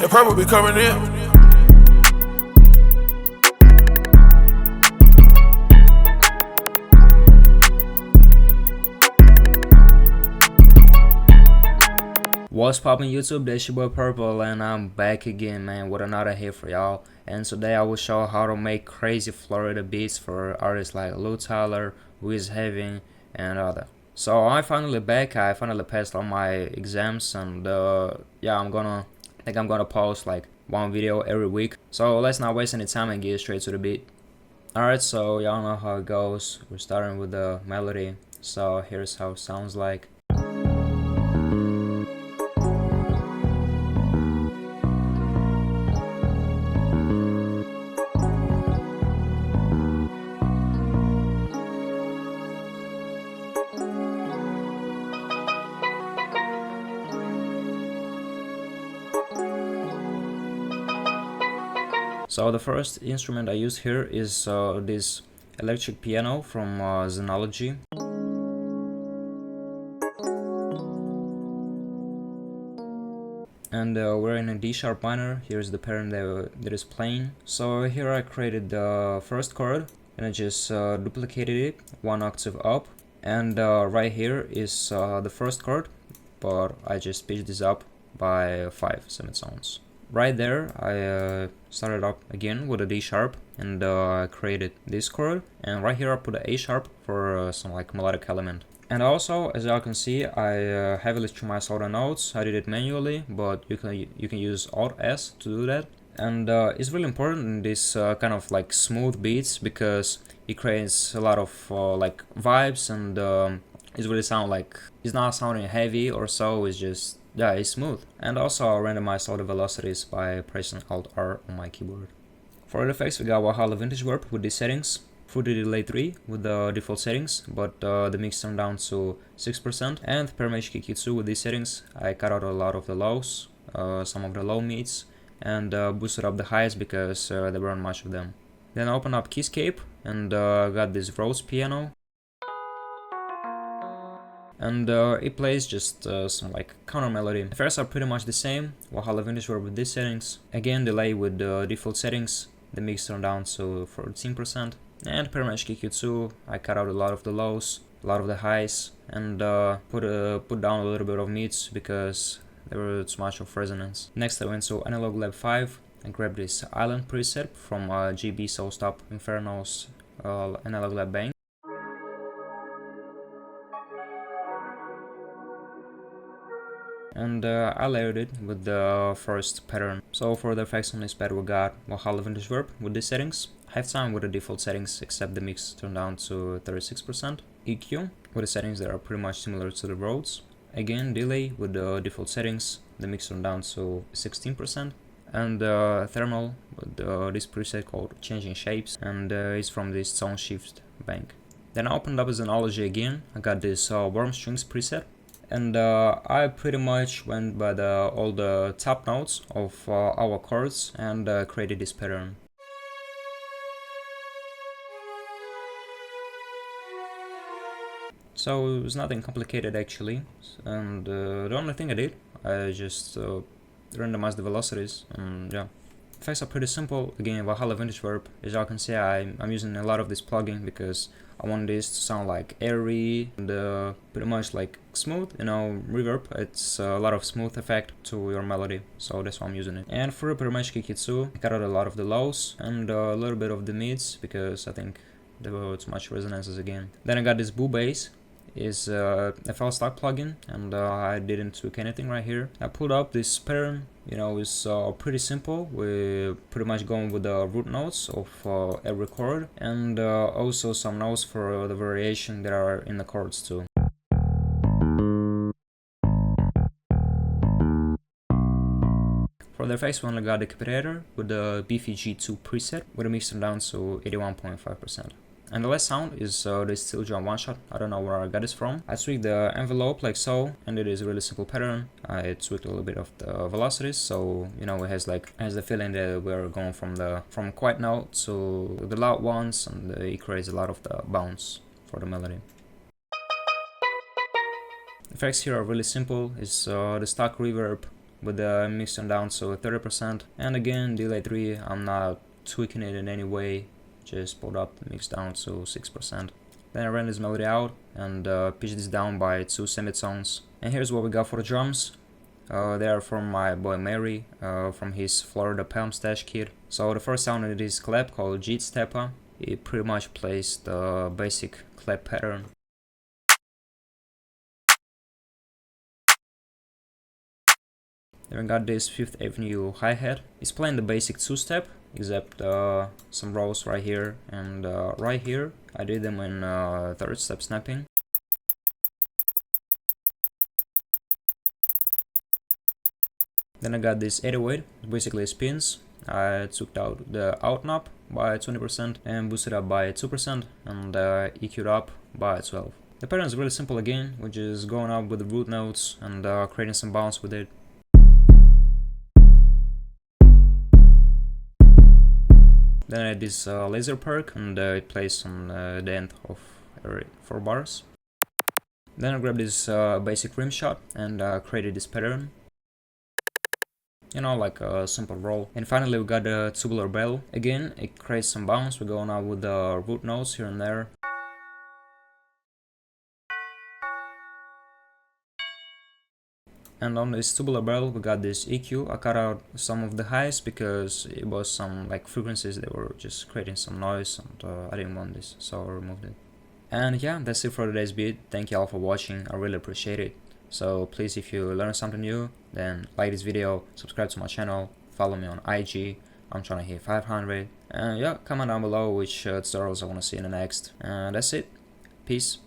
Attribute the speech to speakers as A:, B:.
A: That purple be coming in.
B: What's poppin' YouTube? This your boy Purple and I'm back again, man, with another hit for y'all. And today I will show how to make crazy Florida beats for artists like Lou Tyler, Wiz Heavy, and other. So I finally back. I finally passed all my exams, and yeah, I'm gonna post like one video every week. So let's not waste any time and get straight to the beat. Alright, so y'all know how it goes. We're starting with the melody. So here's how it sounds like. So the first instrument I use here is this electric piano from Xenology. And we're in a D sharp minor. Here's the pattern that is playing. So here I created the first chord and I just duplicated it one octave up. And right here is the first chord, but I just pitched this up by 5 semitones. Right there, I started up again with a D sharp and created this chord. And right here I put a A sharp for some like melodic element. And also, as y'all can see, I heavily strummed all the notes. I did it manually, but you can use Alt S to do that. And it's really important in this kind of like smooth beats because it creates a lot of like vibes, and it really sound like it's not sounding heavy or so. It's just, yeah, it's smooth. And also I randomized all the velocities by pressing Alt R on my keyboard. For the effects, we got Valhalla Vintage Warp with these settings, Fruity Delay 3 with the default settings, but the mix turned down to 6%, and Permage KQ2 with these settings. I cut out a lot of the lows, some of the low mids, and boosted up the highs because there weren't much of them. Then I opened up Keyscape and got this Rose piano. And it plays just some like counter melody. The effects are pretty much the same. Valhalla Vintage Warp with these settings. Again, delay with the default settings. The mix turned down to 14%. And Permage KQ2, I cut out a lot of the lows, a lot of the highs, and put down a little bit of mids because there was too much of resonance. Next I went to Analog Lab 5 and grabbed this Island preset from GB So Stop Inferno's Analog Lab Bank. And I layered it with the first pattern. So for the effects on this pad, we got Valhalla Vintage Warp with these settings, halftime with the default settings except the mix turned down to 36%, EQ with the settings that are pretty much similar to the Rhodes, again delay with the default settings, the mix turned down to 16%, and thermal with this preset called Changing Shapes, and it's from this Tone Shift bank. Then I opened up Xenology again. I got this Warm Strings preset. And I pretty much went by all the top notes of our chords and created this pattern. So it was nothing complicated actually, and the only thing I did, I just randomized the velocities, and yeah. Effects are pretty simple. Again, Valhalla Vintage Warp. As y'all can see, I'm using a lot of this plugin because I want this to sound like airy and pretty much like smooth, you know, reverb. It's a lot of smooth effect to your melody, so that's why I'm using it. And for Permage KQ2, I cut out a lot of the lows and a little bit of the mids because I think there were too much resonances again. Then I got this Boo Bass. Is a FL Stock plugin, and I didn't tweak anything right here. I pulled up this pattern, you know, it's pretty simple. We're pretty much going with the root notes of every chord, and also some notes for the variation that are in the chords too. For the effects, we only got the Decapitator with the Beefy G2 preset with a mix turned down to 81.5%. And the last sound is this Steel Drum One Shot. I don't know where I got this from. I tweaked the envelope like so, and it is a really simple pattern. I tweaked a little bit of the velocities, so you know it has the feeling that we're going from quiet note to the loud ones, and it creates a lot of the bounce for the melody. Effects here are really simple. It's the stock reverb with the mix turned down to 30%. And again, delay 3, I'm not tweaking it in any way, just pulled up the mix down to 6%. Then I ran this melody out and pitched this down by 2 semitones. And here's what we got for the drums. They are from my boy Mary, from his Florida Palm Stash kit. So the first sound in this clap called Jeet Steppa, it pretty much plays the basic clap pattern. Then we got this 5th Avenue hi-hat. It's playing the basic 2-step, except some rolls right here and right here. I did them in 3rd step snapping. Then I got this 808, basically spins. I took out the out knob by 20% and boosted up by 2% and EQ'd up by 12. The pattern is really simple again, which is going up with the root notes and creating some bounce with it. Then I had this laser perk and it plays on the end of every 4 bars. Then I grabbed this basic rim shot and created this pattern. You know, like a simple roll. And finally we got a tubular bell. Again, it creates some bounce. We're going out with the root notes here and there. And on this tubular bell we got this EQ. I cut out some of the highs because it was some like frequencies that were just creating some noise and I didn't want this, so I removed it. And yeah, that's it for today's beat. Thank you all for watching, I really appreciate it. So please, if you learned something new, then like this video, subscribe to my channel, follow me on IG. I'm trying to hit 500. And yeah, comment down below which tutorials I want to see in the next. And that's it. Peace.